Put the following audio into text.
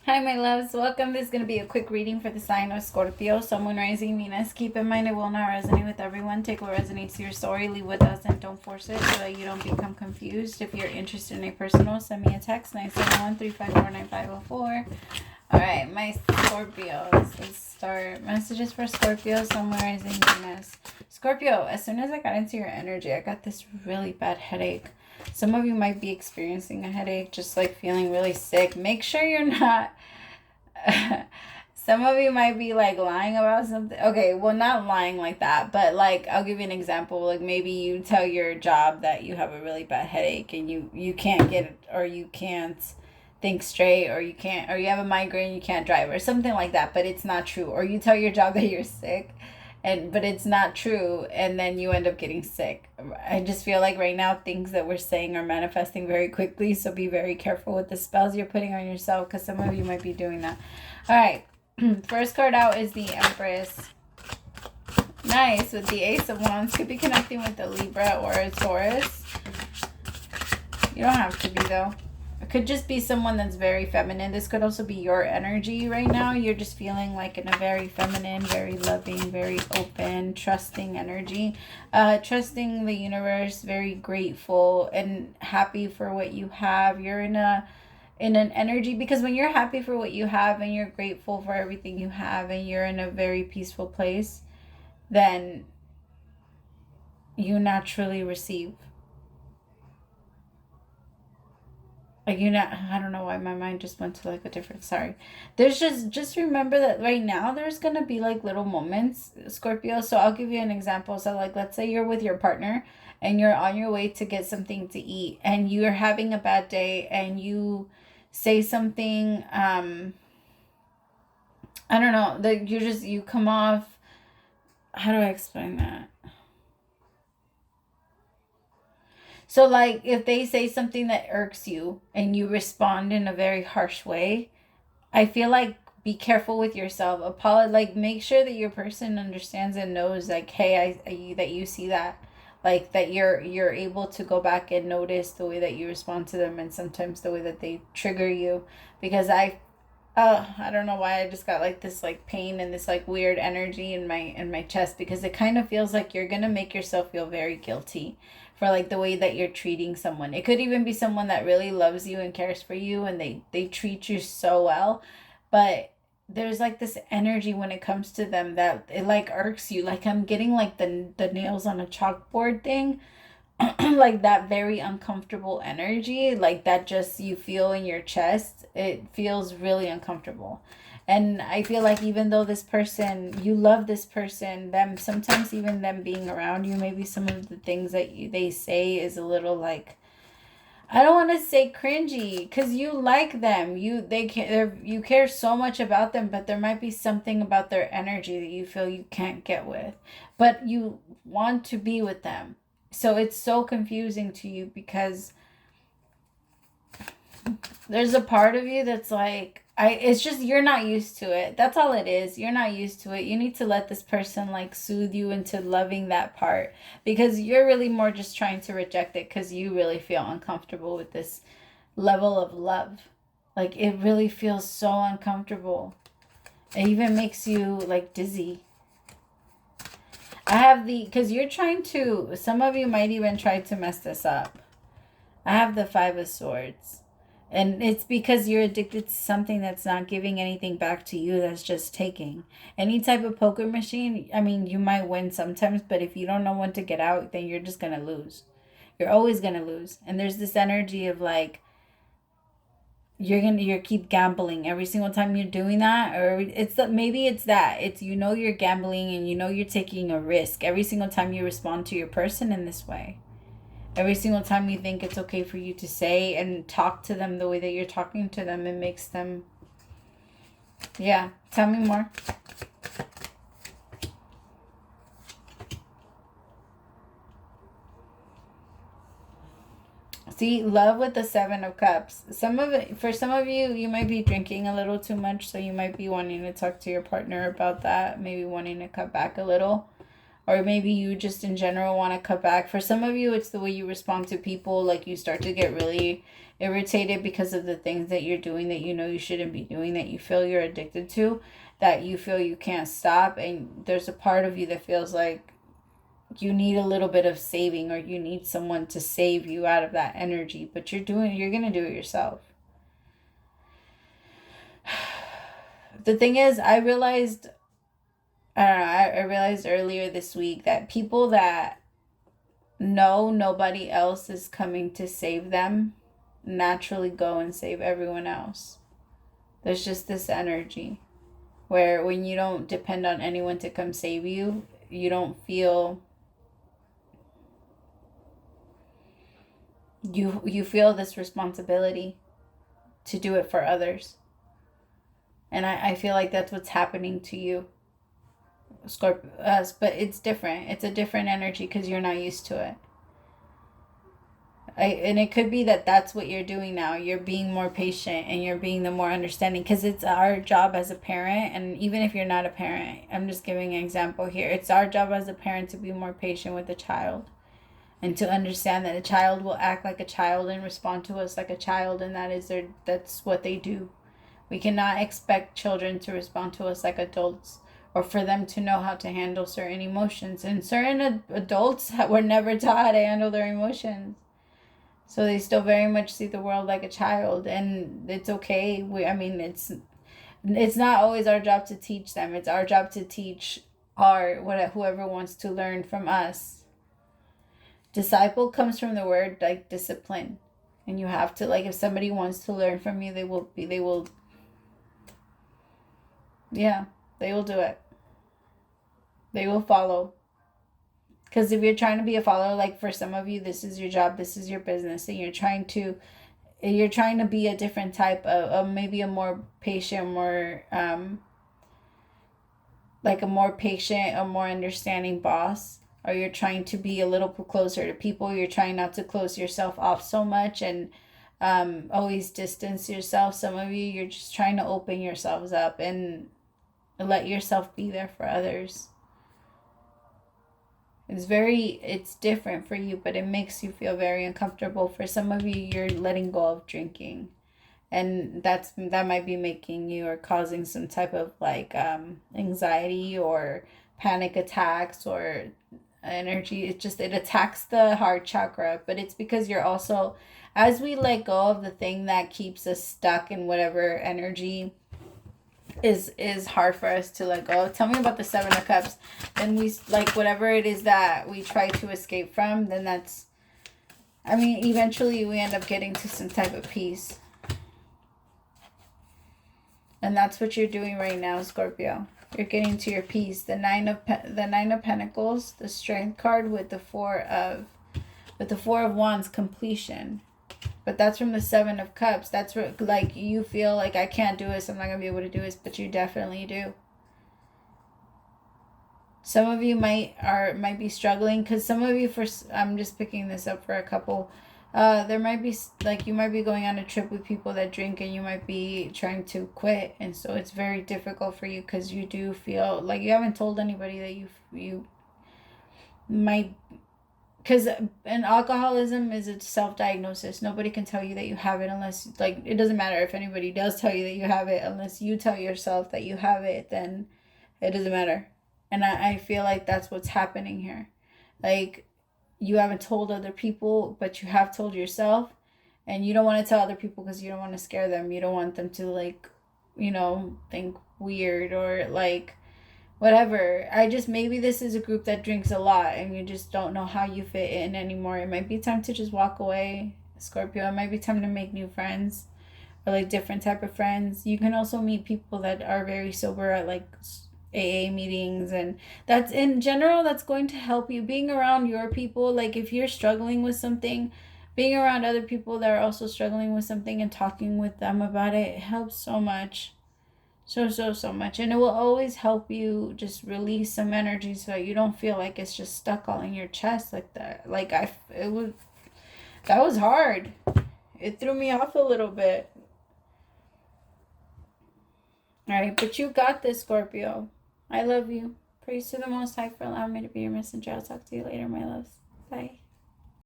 Hi, my loves. Welcome. This is going to be a quick reading for the sign of Scorpio, Sun, Moon, Rising, Venus. Keep in mind it will not resonate with everyone. Take what resonates to your story, leave what doesn't. Don't force it so that you don't become confused. If you're interested in a personal, send me a text, 971-354-9504. All right, my Scorpios. Let's start. Messages for Scorpio, Sun, Moon, Rising, Venus. Scorpio, as soon as I got into your energy, I got this really bad headache. Some of you might be experiencing a headache, just like feeling really sick. Make sure you're not. Some of you might be like lying about something. Okay, well, not lying like that, but like I'll give you an example. Like maybe you tell your job that you have a really bad headache and you can't get it, or you can't think straight, or you have a migraine, you can't drive, or something like that, but it's not true. Or you tell your job that you're sick but it's not true, and then you end up getting sick. I just feel like right now things that we're saying are manifesting very quickly, so be very careful with the spells you're putting on yourself, because some of you might be doing that. All right. First card out is the Empress. Nice. With the Ace of Wands. Could be connecting with a Libra or a Taurus. You don't have to be, though. It could just be someone that's very feminine. This could also be your energy right now. You're just feeling like in a very feminine, very loving, very open, trusting energy. Trusting the universe, very grateful and happy for what you have. You're in an energy, because when you're happy for what you have and you're grateful for everything you have and you're in a very peaceful place, then you naturally receive. Like, I don't know why my mind just went to like a different, sorry. There's just remember that right now there's going to be like little moments, Scorpio. So I'll give you an example. So like, let's say you're with your partner and you're on your way to get something to eat and you're having a bad day and you say something, I don't know, that you come off, how do I explain that? So, like, if they say something that irks you and you respond in a very harsh way, I feel like be careful with yourself. Like, make sure that your person understands and knows, like, hey, that you see that, like that you're able to go back and notice the way that you respond to them, and sometimes the way that they trigger you, because I don't know why I just got like this like pain and this like weird energy in my chest, because it kind of feels like you're gonna make yourself feel very guilty for like the way that you're treating someone. It could even be someone that really loves you and cares for you, and they treat you so well, but there's like this energy when it comes to them that it like irks you. Like I'm getting like the nails on a chalkboard thing. Like that very uncomfortable energy, like that just you feel in your chest. It feels really uncomfortable. And I feel like even though this person, you love this person, them, sometimes even them being around you, maybe some of the things that they say is a little like, I don't want to say cringy, because you like them, you care so much about them, but there might be something about their energy that you feel you can't get with, but you want to be with them. So it's so confusing to you, because there's a part of you that's like, it's just you're not used to it. That's all it is. You're not used to it. You need to let this person like soothe you into loving that part, because you're really more just trying to reject it because you really feel uncomfortable with this level of love. Like it really feels so uncomfortable. It even makes you like dizzy. I have because you're trying to, some of you might even try to mess this up. I have the Five of Swords. And it's because you're addicted to something that's not giving anything back to you, that's just taking. Any type of poker machine, I mean, you might win sometimes, but if you don't know when to get out, then you're just going to lose. You're always going to lose. And there's this energy of like, you're keep gambling every single time you're doing that, or maybe it's that it's, you're gambling and you're taking a risk every single time you respond to your person in this way. Every single time you think it's okay for you to say and talk to them the way that you're talking to them, it makes them... Yeah, tell me more. See, love with the Seven of Cups. For some of you, you might be drinking a little too much, so you might be wanting to talk to your partner about that, maybe wanting to cut back a little. Or maybe you just in general want to cut back. For some of you, it's the way you respond to people. Like you start to get really irritated because of the things that you're doing that you know you shouldn't be doing, that you feel you're addicted to, that you feel you can't stop. And there's a part of you that feels like you need a little bit of saving, or you need someone to save you out of that energy. But you're going to do it yourself. The thing is, I realized earlier this week that people that know nobody else is coming to save them naturally go and save everyone else. There's just this energy where when you don't depend on anyone to come save you, you don't feel you feel this responsibility to do it for others. And I feel like that's what's happening to you, Scorpio, but it's different. It's a different energy because you're not used to it. And it could be that that's what you're doing now. You're being more patient and you're being the more understanding, because it's our job as a parent. And even if you're not a parent, I'm just giving an example here. It's our job as a parent to be more patient with the child and to understand that a child will act like a child and respond to us like a child. And that's what they do. We cannot expect children to respond to us like adults, or for them to know how to handle certain emotions. And certain adults were never taught how to handle their emotions. So they still very much see the world like a child, and it's okay. It's not always our job to teach them. It's our job to teach whoever wants to learn from us. Disciple comes from the word like discipline, and you have to, like, if somebody wants to learn from you, they will do it. They will follow. Because if you're trying to be a follower, like for some of you, this is your job, this is your business, and you're trying to be a different type of maybe a more patient, more like a more patient, a more understanding boss, or you're trying to be a little closer to people. You're trying not to close yourself off so much and always distance yourself. Some of you, you're just trying to open yourselves up and let yourself be there for others. It's different for you, but it makes you feel very uncomfortable. For some of you, you're letting go of drinking, and that might be making you or causing some type of like anxiety or panic attacks or energy. It attacks the heart chakra, but it's because you're also, as we let go of the thing that keeps us stuck in whatever energy is hard for us to let go. Tell me about the Seven of Cups. Then we, like, whatever it is that we try to escape from, then eventually we end up getting to some type of peace. And that's what you're doing right now, Scorpio. You're getting to your peace. The Nine of Pentacles, the Strength card with the Four of Wands, completion. But that's from the Seven of Cups. That's where, like, you feel like, I can't do this, I'm not going to be able to do this, but you definitely do. Some of you might be struggling, because some of you, I'm just picking this up for a couple, there might be, like, you might be going on a trip with people that drink, and you might be trying to quit, and so it's very difficult for you, because you do feel like you haven't told anybody that you might. Because alcoholism is a self-diagnosis. Nobody can tell you that you have it unless, like, it doesn't matter if anybody does tell you that you have it. Unless you tell yourself that you have it, then it doesn't matter. And I feel like that's what's happening here. Like, you haven't told other people, but you have told yourself. And you don't want to tell other people because you don't want to scare them. You don't want them to, like, think weird or, like, whatever. Maybe this is a group that drinks a lot and you just don't know how you fit in anymore. It might be time to just walk away, Scorpio. It might be time to make new friends, or like different type of friends. You can also meet people that are very sober at like AA meetings, and that's, in general, that's going to help you. Being around your people, like if you're struggling with something, being around other people that are also struggling with something and talking with them about it helps so much. So much. And it will always help you just release some energy so that you don't feel like it's just stuck all in your chest like that. Like that was hard. It threw me off a little bit. All right, but you got this, Scorpio. I love you. Praise to the Most High for allowing me to be your messenger. I'll talk to you later, my loves. Bye.